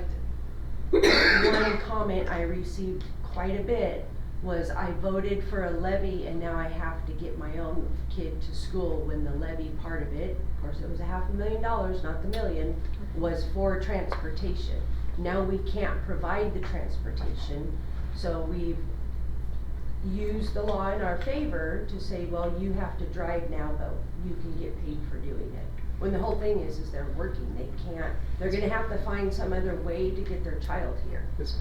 one comment I received quite a bit was I voted for a levy and now I have to get my own kid to school, when the levy part of it, of course it was $500,000, not the million, was for transportation. Now we can't provide the transportation. So we've used the law in our favor to say, well, you have to drive now, but you can get paid for doing it. When the whole thing is they're working, they're gonna have to find some other way to get their child here. Yes.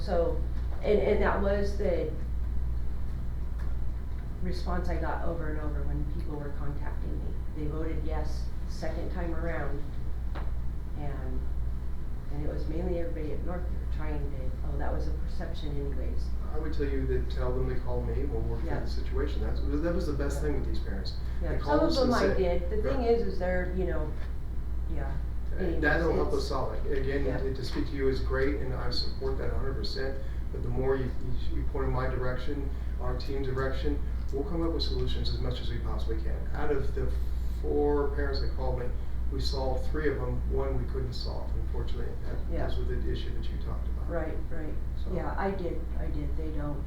So, and that was the response I got over and over when people were contacting me. They voted yes second time around, and it was mainly everybody at North trying to, that was a perception anyways. I would tell you that tell them to call me, we'll work through the situation. That was the best thing with these parents. Yeah, They some called of us them and I said- did. The thing is they're, anyways, That'll help it's- us solve it. Again, to speak to you is great, and I support that 100%, but the more you point in my direction, our team's direction, we'll come up with solutions as much as we possibly can. Out of the 4 parents that called me, we solved 3 of them, 1 we couldn't solve, unfortunately. That was with the issue that you talked about. Right. So- Yeah, I did. They don't,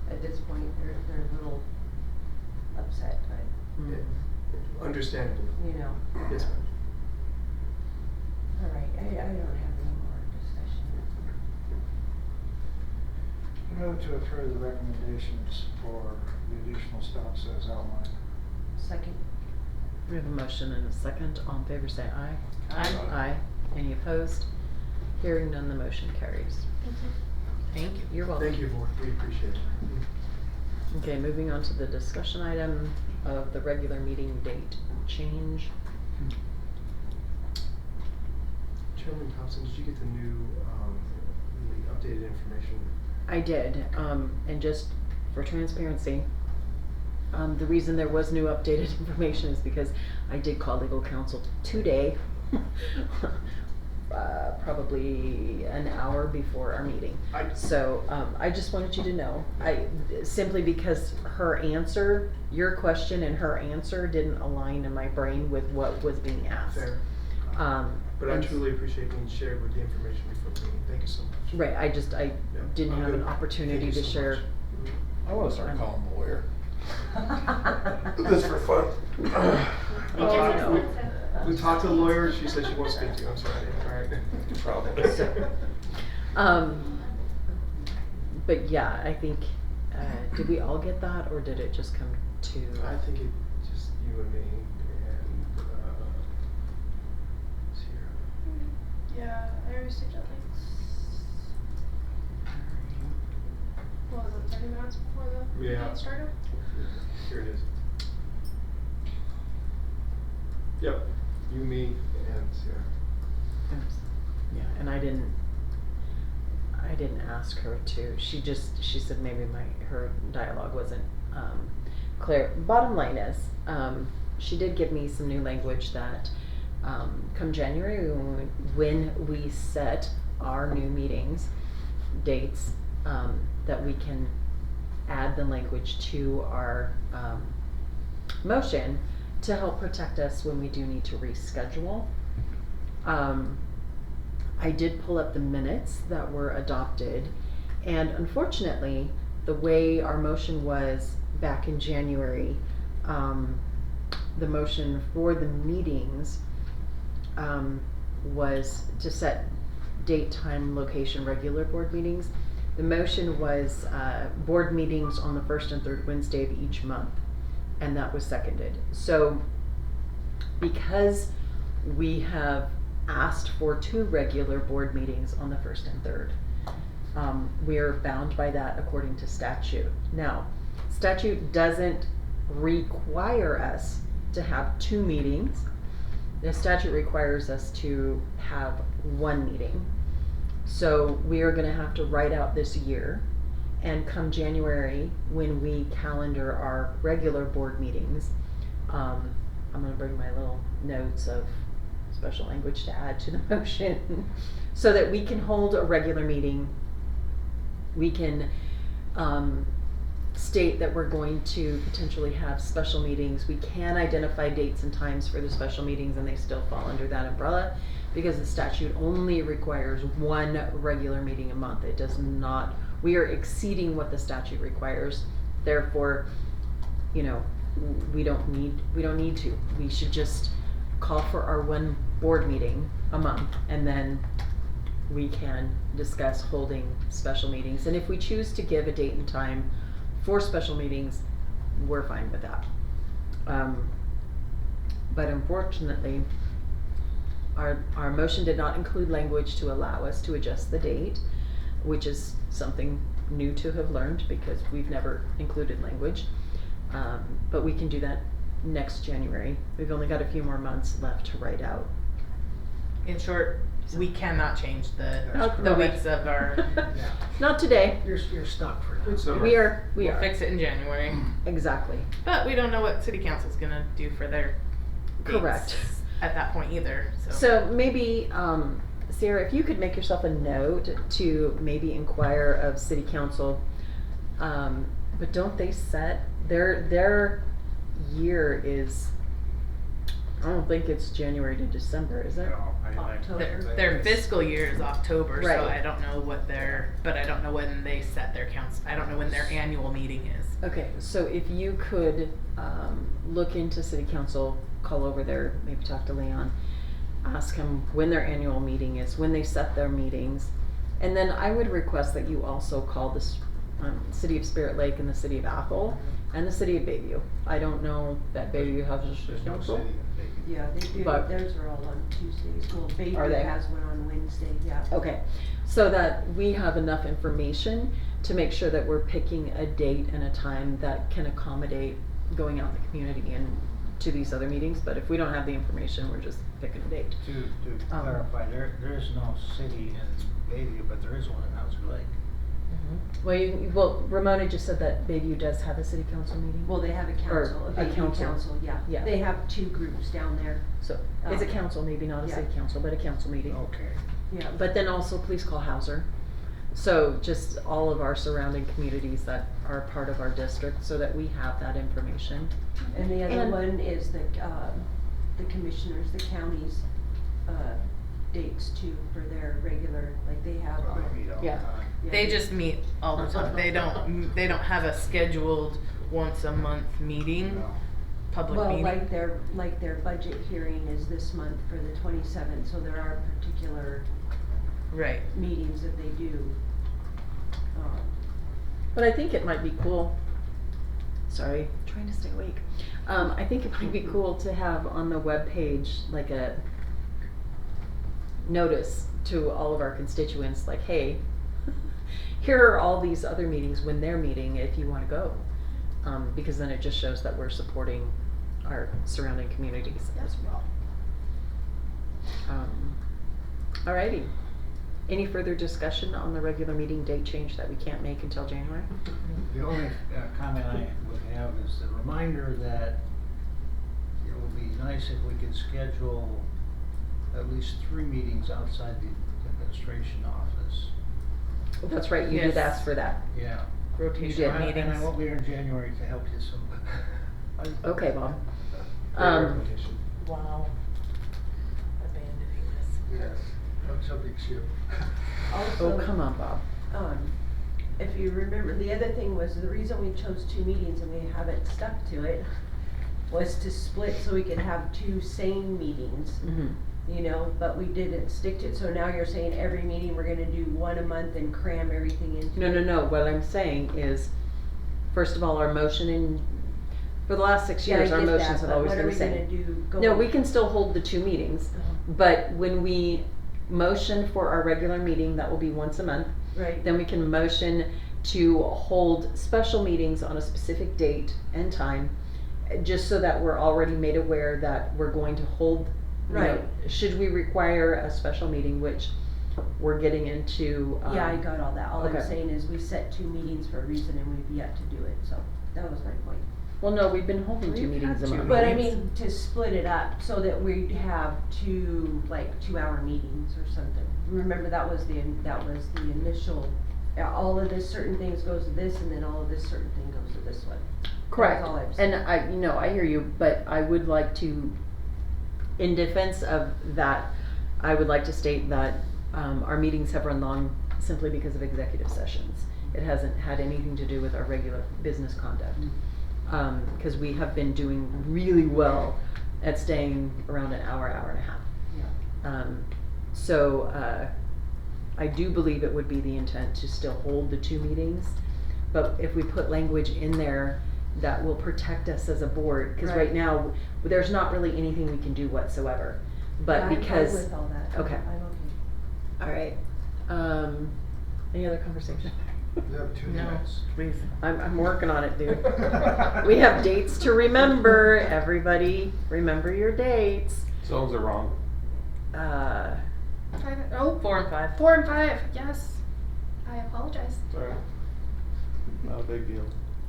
at this point, they're a little upset, but, Yeah. Understandably. Yes, ma'am. All right, I don't have any more discussion. Move to approve the recommendations for the additional stops as outlined. Second. We have a motion and a second. All in favor say aye. Aye. Aye. Any opposed? Hearing none, the motion carries. Thank you. Thank you. You're welcome. Thank you, board. We appreciate it. Okay, moving on to the discussion item of the regular meeting date change. Chairman Thompson, did you get the new, the updated information? I did, and just for transparency, the reason there was new updated information is because I did call legal counsel today probably an hour before our meeting. So, I just wanted you to know, simply because her answer, your question and her answer didn't align in my brain with what was being asked. Fair. But I and- truly appreciate being shared with the information before the meeting. Thank you so much. Right, I didn't I'm have an good. opportunity Thank you to so share. much. I wanna start I'm- calling the lawyer. Just for fun. We talked to the lawyer, she said she won't speak to you, I'm sorry, alright. Probably. But yeah, I think, did we all get that, or did it just come to? I think it just you and me and Sierra. Yeah, I received it like, what was it, 30 minutes before the Yeah. meeting started? Here it is. Yep, you, me, and Sierra. Yeah, and I didn't ask her to, she said maybe her dialogue wasn't, clear. Bottom line is, she did give me some new language that, come January, when we set our new meetings, dates, that we can add the language to our, motion to help protect us when we do need to reschedule. I did pull up the minutes that were adopted, and unfortunately, the way our motion was back in January, the motion for the meetings, was to set date, time, location, regular board meetings. The motion was, board meetings on the first and third Wednesday of each month, and that was seconded. So, because we have asked for 2 regular board meetings on the first and third, we are bound by that according to statute. Now, statute doesn't require us to have 2 meetings. The statute requires us to have 1 meeting. So we are gonna have to write out this year, and come January, when we calendar our regular board meetings, I'm gonna bring my little notes of special language to add to the motion, so that we can hold a regular meeting. We can, state that we're going to potentially have special meetings. We can identify dates and times for the special meetings, and they still fall under that umbrella, because the statute only requires 1 regular meeting a month. It does not, we are exceeding what the statute requires. Therefore, we don't need to. We should just call for our 1 board meeting a month, and then we can discuss holding special meetings. And if we choose to give a date and time for special meetings, we're fine with that. But unfortunately, our motion did not include language to allow us to adjust the date, which is something new to have learned, because we've never included language. But we can do that next January. We've only got a few more months left to write out. In short, we cannot change the No, weeks of our, Not today. You're stuck for now. It's over. We are. we'll fix it in January. Exactly. But we don't know what city council's gonna do for their dates Correct. at that point either, so. So maybe, Sarah, if you could make yourself a note to maybe inquire of city council, but don't they set, their year is, I don't think it's January to December, is it? Their fiscal year is October, so Right. I don't know what but I don't know when they set their council, I don't know when their annual meeting is. Okay, so if you could, look into city council, call over there, maybe talk to Leon, ask him when their annual meeting is, when they set their meetings. And then I would request that you also call the city of Spirit Lake and the city of Athol and the city of Bayview. I don't know that Bayview has a city council. Yeah, they do, But- theirs are all on Tuesdays, well, Are Bayview they? has one on Wednesday, yeah. Okay, so that we have enough information to make sure that we're picking a date and a time that can accommodate going out in the community and to these other meetings. But if we don't have the information, we're just picking a date. To clarify, there is no city in Bayview, but there is one in Hauser Lake. Well, Ramona just said that Bayview does have a city council meeting. Well, they have a council, a big council, yeah. Yeah. They have 2 groups down there. So, it's a council, maybe not a city Yeah. council, but a council meeting. Okay. Yeah. But then also, please call Hauser. So just all of our surrounding communities that are part of our district, so that we have that information. And the other And- one is the commissioners, the counties, dates too, for their regular, like they have. Well, I meet all the Yeah. time. Yeah. They just meet all the time. They don't have a scheduled once a month meeting, No. public Well, meeting. like their budget hearing is this month for the 27th, so there are particular Right. meetings that they do. But I think it might be cool, sorry, trying to stay awake. I think it might be cool to have on the webpage like a notice to all of our constituents, like, hey, here are all these other meetings when they're meeting if you wanna go. Because then it just shows that we're supporting our surrounding communities as well. Alrighty. Any further discussion on the regular meeting date change that we can't make until January? The only comment I would have is a reminder that it would be nice if we could schedule at least 3 meetings outside the administration office. That's right, you did Yes. ask for that. Yeah. Rotation did. meetings. And I won't be here in January to help you, so. Okay, Bob. Great recommendation. Wow. Abandoning this. Yes, that's a big ship. Also, Oh, come on, Bob. if you remember, the other thing was, the reason we chose 2 meetings and we haven't stuck to it was to split so we could have 2 same meetings, you know, but we didn't stick to it, so now you're saying every meeting we're gonna do 1 a month and cram everything into it? No, what I'm saying is, first of all, our motion for the last 6 years, Yeah, I our get motions that, have but always what been are the we same. gonna do No, going- we can still hold the 2 meetings, but when we motion for our regular meeting, that will be once a month, Right. then we can motion to hold special meetings on a specific date and time, just so that we're already made aware that we're going to hold, you know, Right. should we require a special meeting, which we're getting into. Yeah, I got all that. All I'm okay. saying is we set 2 meetings for a reason and we've yet to do it, so that was my point. Well, no, we've been holding 2 We've meetings a had 2 month. But I mean, to split it up so that we'd have 2, like, 2-hour meetings or something. Remember, that was the initial, all of this certain things goes to this and then all of this certain thing goes to this one. Correct, That's all I'm and saying. I hear you, but I would like to, in defense of that, I would like to state that, our meetings have run long simply because of executive sessions. It hasn't had anything to do with our regular business conduct. Cause we have been doing really well at staying around an hour, hour and a half. Yeah. So, I do believe it would be the intent to still hold the 2 meetings, but if we put language in there that will protect us as a board, cause right Right. now, there's not really anything we can do whatsoever. But Yeah, I'm fine because, with all that. okay. I'm okay. alright, any other conversation? You have 2 No, minutes. please. I'm working on it, dude. We have dates to remember, everybody, remember your dates. Zones are wrong. Uh, 4 and 5. 4 and 5, yes. I apologize. Sorry. Not a big deal.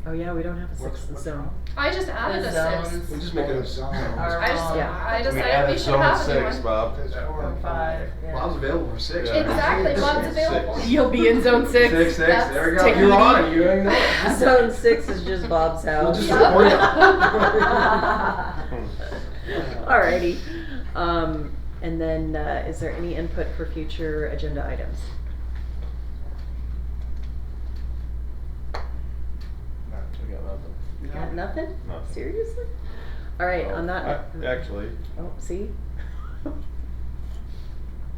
oh yeah, we don't have a What's- 6th what's zone. wrong? I just added The a zones. 6. We just make it a zone. Yeah. I We decided added we should zone have a new 6, one. Bob. Because 4 and 5. Bob's available for 6. Yeah. Exactly, Bob's Six. available. You'll be in zone 6. 6, That's there we go. take You're it on, easy. you ain't know it. Zone 6 is just Bob's We'll house. just Yeah. report it. Alrighty, and then, is there any input for future agenda items? We got nothing. You got nothing? Nothing. Seriously? Alright, on that. Actually, Oh, see?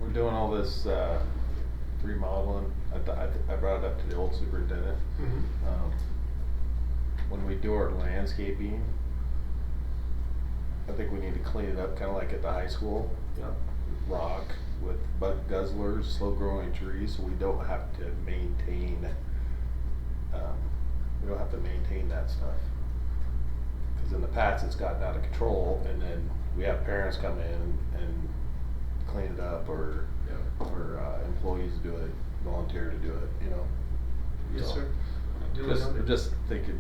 we're doing all this, remodeling. I brought it up to the old superintendent. When we do our landscaping, I think we need to clean it up, kinda like at the high school. Rock with bud guzzlers, slow growing trees, so we don't have to maintain, that stuff. Cause in the past, it's gotten out of control, and then we have parents come in and clean it up, or employees do it, volunteer to do it, Yes, So, sir. Duly noted. Just thinking,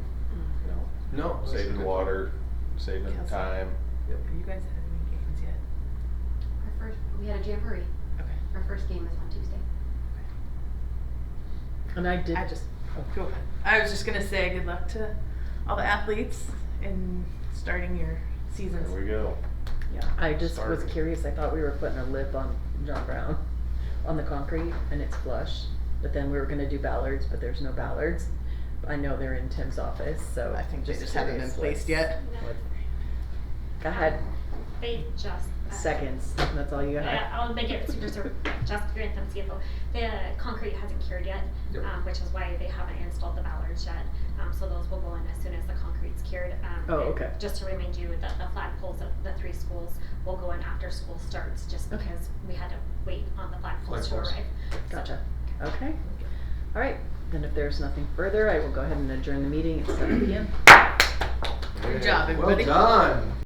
you know, No. that's a saving good water, saving Kelsey. time. Yep. Have you guys had any games yet? Our first, we had a jamboree. Okay. Our first game is on Tuesday. And I did. Go ahead. I was just gonna say good luck to all the athletes in starting your seasons. There we go. Yeah, I just was Started. curious, I thought we were putting a lip on John Brown on the concrete and it's flush, but then we were gonna do ballards, but there's no ballards. I know they're in Tim's office, so. I think they just haven't been curious placed what's- yet. what- Go ahead, They just. seconds, that's all you got. I'll make it super, just grant them CFO. The concrete hasn't cured yet, Yep. Which is why they haven't installed the ballards yet. So those will go in as soon as the concrete's cured. Oh, and okay. Just to remind you that the flagpoles at the 3 schools will go in after school starts, just Okay. because we had to wait on the flagpoles to Flagpoles. arrive. So- Gotcha, okay. All right, then if there's nothing further, I will go ahead and adjourn the meeting at 7 p.m. Good job, everybody. Well done.